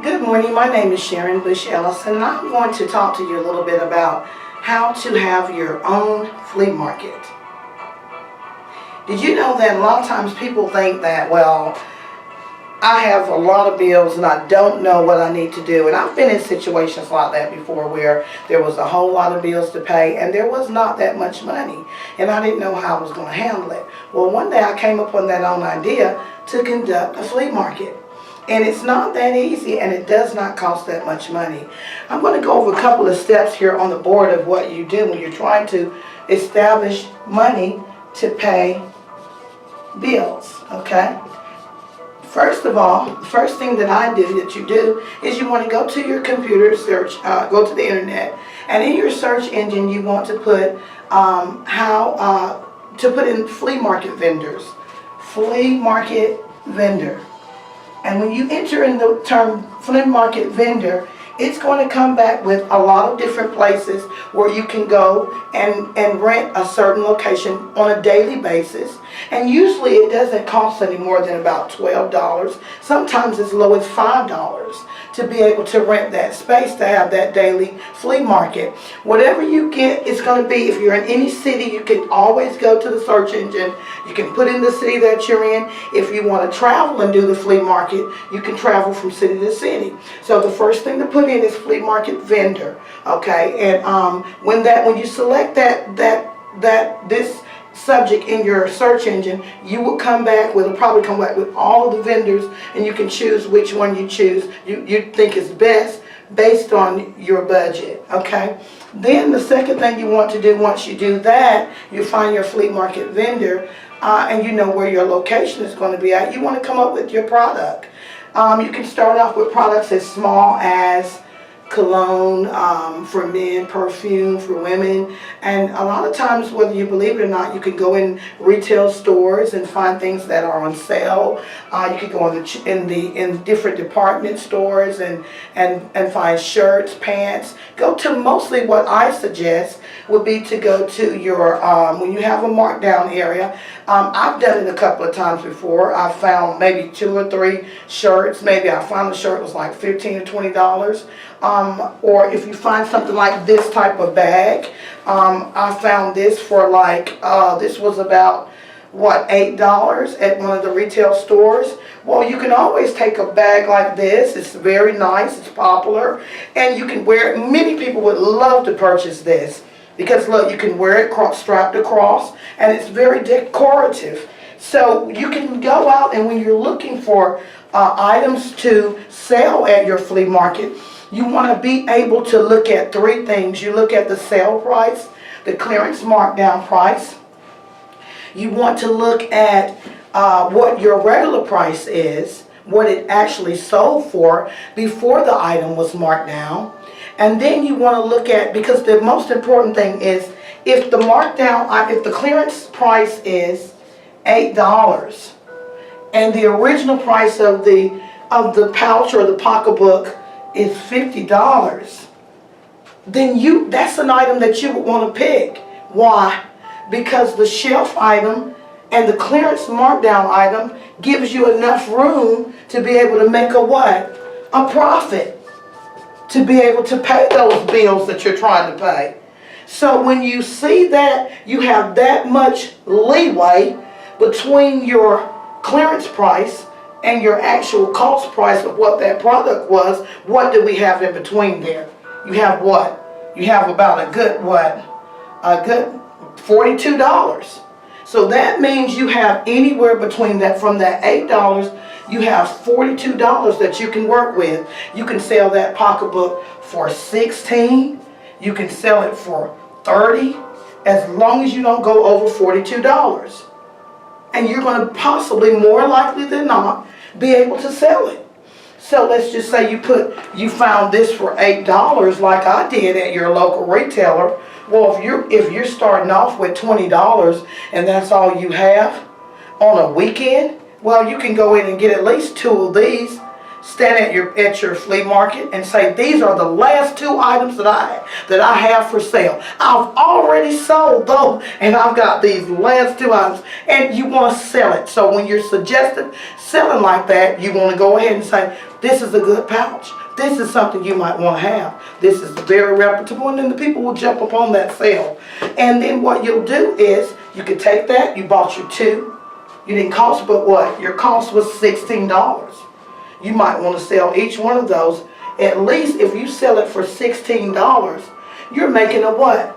Good morning. My name is Sharon Bush Ellison, and I'm going to talk to you a little bit about how to have your own flea market. Did you know that a lot of times people think that, well, I have a lot of bills and I don't know what I need to do. And I've been in situations like that before where there was a whole lot of bills to pay and there was not that much money. And I didn't know how I was going to handle it. Well, one day I came up with that own idea to conduct a flea market. And it's not that easy, and it does not cost that much money. I'm going to go over a couple of steps here on the board of what you do when you're trying to establish money to pay bills, okay? First of all, the first thing that you do is you want to go to your computer, go to the internet, and in your search engine you want to put in flea market vendors, flea market vendor. And when you enter in the term flea market vendor, it's going to come back with a lot of different places where you can go and rent a certain location on a daily basis. And usually it doesn't cost any more than about $12, sometimes as low as $5 to be able to rent that space to have that daily flea market. Whatever you get, it's going to be, if you're in any city, you can always go to the search engine. You can put in the city that you're in. If you want to travel and do the flea market, you can travel from city to city. So the first thing to put in is flea market vendor, okay? And when you select this subject in your search engine, you will probably come back with all of the vendors, and you can choose which one you think is best based on your budget, okay? Then the second thing you want to do, once you do that, you find your flea market vendor, and you know where your location is going to be at. You want to come up with your product. You can start off with products as small as cologne for men, perfume for women, and a lot of times, whether you believe it or not, you can go in retail stores and find things that are on sale. You can go in different department stores and find shirts, pants. Go to mostly what I suggest would be to go to your when you have a markdown area. I've done it a couple of times before. I found maybe 2 or 3 shirts. Maybe I found a shirt was like $15 or $20. Or if you find something like this type of bag, I found this for like, this was about, what, $8 at one of the retail stores. Well, you can always take a bag like this. It's very nice, it's popular, and you can wear it. Many people would love to purchase this because look, you can wear it strapped across, and it's very decorative. So you can go out, and when you're looking for items to sell at your flea market, you want to be able to look at 3 things. You look at the sale price, the clearance markdown price. You want to look at what your regular price is, what it actually sold for before the item was marked down. And then you want to look at, because the most important thing is, if the clearance price is $8 and the original price of the pouch or the pocketbook is $50, then that's an item that you would want to pick. Why? Because the shelf item and the clearance markdown item gives you enough room to be able to make a profit, to be able to pay those bills that you're trying to pay. So when you see that you have that much leeway between your clearance price and your actual cost price of what that product was, what do we have in between there? You have what? You have about a good $42. So that means you have anywhere between that, from that $8, you have $42 that you can work with. You can sell that pocketbook for $16. You can sell it for $30, as long as you don't go over $42. And you're going to possibly, more likely than not, be able to sell it. So let's just say you found this for $8 like I did at your local retailer. Well, if you're starting off with $20 and that's all you have on a weekend, well, you can go in and get at least 2 of these, stand at your flea market and say, these are the last 2 items that I have for sale. I've already sold those, and I've got these last 2 items, and you want to sell it. So when you're suggesting selling like that, you want to go ahead and say, this is a good pouch. This is something you might want to have. This is very reputable, and then the people will jump upon that sale. And then what you'll do is, you can take that, you bought your 2, you didn't cost, but what? Your cost was $16. You might want to sell each one of those. At least if you sell it for $16, you're making a what?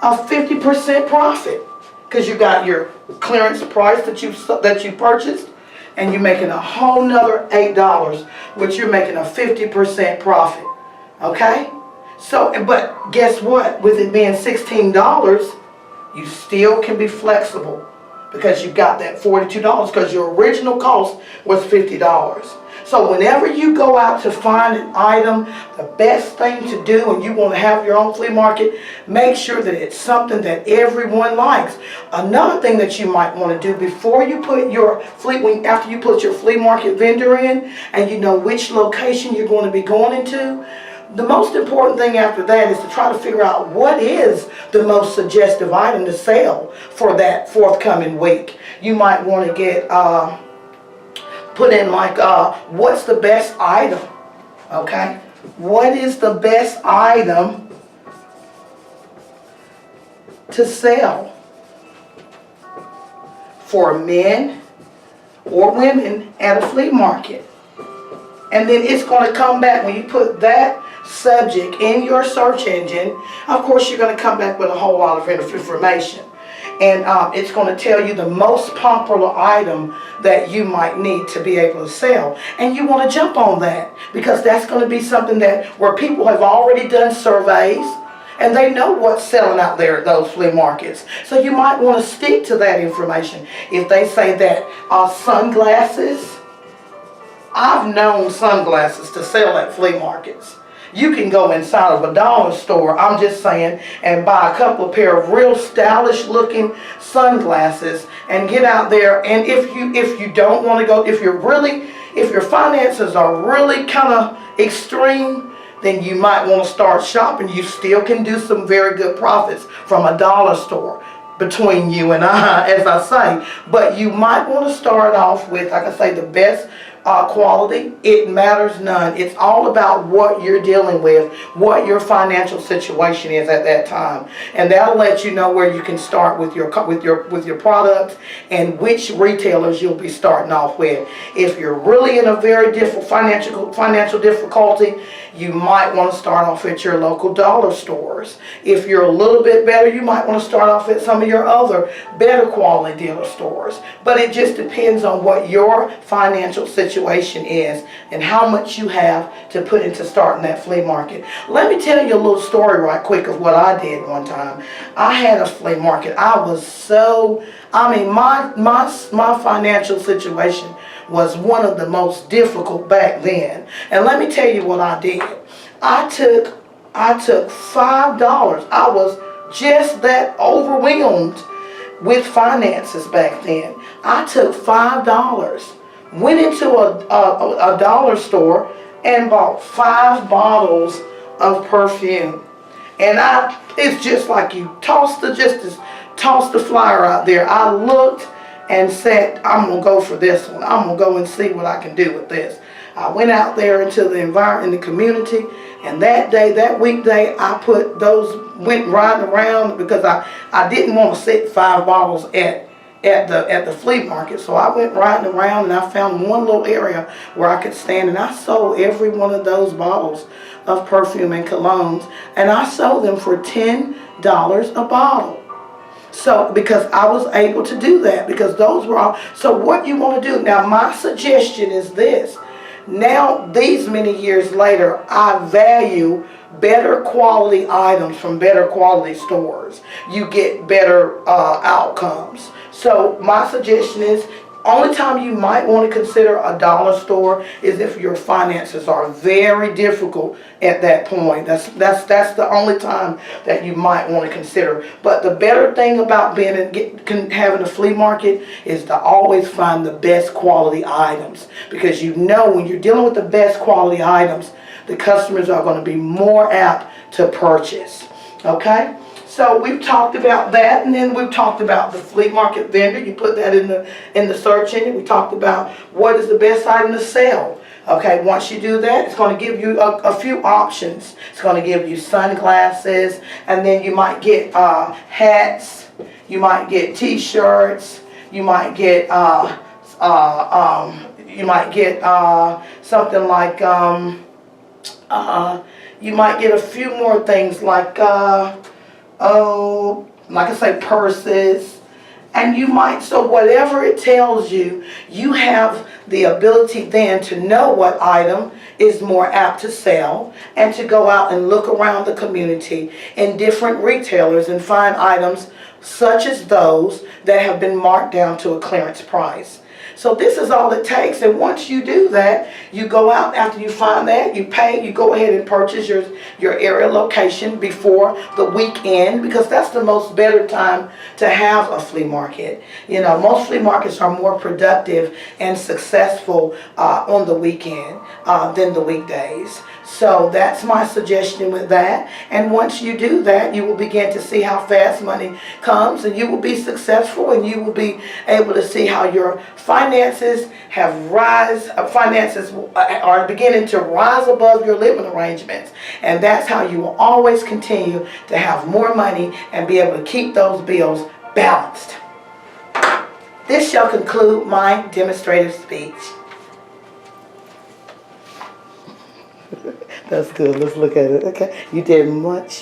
A 50% profit. Because you got your clearance price that you purchased, and you're making a whole nother $8, which you're making a 50% profit. Okay? So, but guess what? With it being $16, you still can be flexible, because you got that $42, because your original cost was $50. So whenever you go out to find an item, the best thing to do, and you want to have your own flea market, make sure that it's something that everyone likes. Another thing that you might want to do before you put your after you put your flea market vendor in, and you know which location you're going to be going into, the most important thing after that is to try to figure out what is the most suggestive item to sell for that forthcoming week. You might want to get put in like what's the best item, okay? What is the best item to sell for men or women at a flea market? And then it's going to come back when you put that subject in your search engine. Of course, you're going to come back with a whole lot of information. And it's going to tell you the most popular item that you might need to be able to sell. And you want to jump on that, because that's going to be something where people have already done surveys, and they know what's selling out there at those flea markets. So you might want to stick to that information. If they say that sunglasses, I've known sunglasses to sell at flea markets. You can go inside of a dollar store, I'm just saying, and buy a couple of pair of real stylish looking sunglasses and get out there. And if you don't want to go, if your finances are really kind of extreme, then you might want to start shopping. You still can do some very good profits from a dollar store, between you and I, as I say. But you might want to start off with, like I say, the best quality. It matters none. It's all about what you're dealing with, what your financial situation is at that time, and that'll let you know where you can start with your products and which retailers you'll be starting off with. If you're really in a very difficult financial difficulty, you might want to start off at your local dollar stores. If you're a little bit better, you might want to start off at some of your other better quality dealer stores. But it just depends on what your financial situation is and how much you have to put into starting that flea market. Let me tell you a little story right quick of what I did one time. I had a flea market. My financial situation was one of the most difficult back then. And let me tell you what I did. I took $5. I was just that overwhelmed with finances back then. I took $5, went into a dollar store and bought 5 bottles of perfume. And it's just like you toss the flyer out there. I looked and said, I'm going to go for this one. I'm going to go and see what I can do with this. I went out there into the environment, in the community, and that weekday, went riding around, because I didn't want to sit 5 bottles at the flea market. So I went riding around, and I found one little area where I could stand, and I sold every one of those bottles of perfume and colognes, and I sold them for $10 a bottle. So, because I was able to do that, because those were all. So what you want to do, now my suggestion is this. Now, these many years later, I value better quality items from better quality stores. You get better outcomes. So my suggestion is, Only time you might want to consider a dollar store is if your finances are very difficult at that point. That's the only time that you might want to consider. But the better thing about having a flea market is to always find the best quality items, because you know when you're dealing with the best quality items, the customers are going to be more apt to purchase. Okay? So we've talked about that, and then we've talked about the flea market vendor. You put that in the search engine. We talked about what is the best item to sell. Okay, once you do that, it's going to give you a few options. It's going to give you sunglasses, and then you might get hats, you might get t-shirts, you might get something like you might get a few more things like like I say, purses. And you might, so whatever it tells you, you have the ability then to know what item is more apt to sell, and to go out and look around the community in different retailers and find items such as those that have been marked down to a clearance price. So this is all it takes, and once you do that, you go out after you find that, you pay, you go ahead and purchase your area location before the weekend, because that's the most better time to have a flea market. You know, most flea markets are more productive and successful on the weekend than the weekdays. So that's my suggestion with that. And once you do that, you will begin to see how fast money comes, and you will be successful, and you will be able to see how your finances are beginning to rise above your living arrangements. And that's how you will always continue to have more money and be able to keep those bills balanced. This shall conclude my demonstrative speech. That's good. Let's look at it. Okay. You did much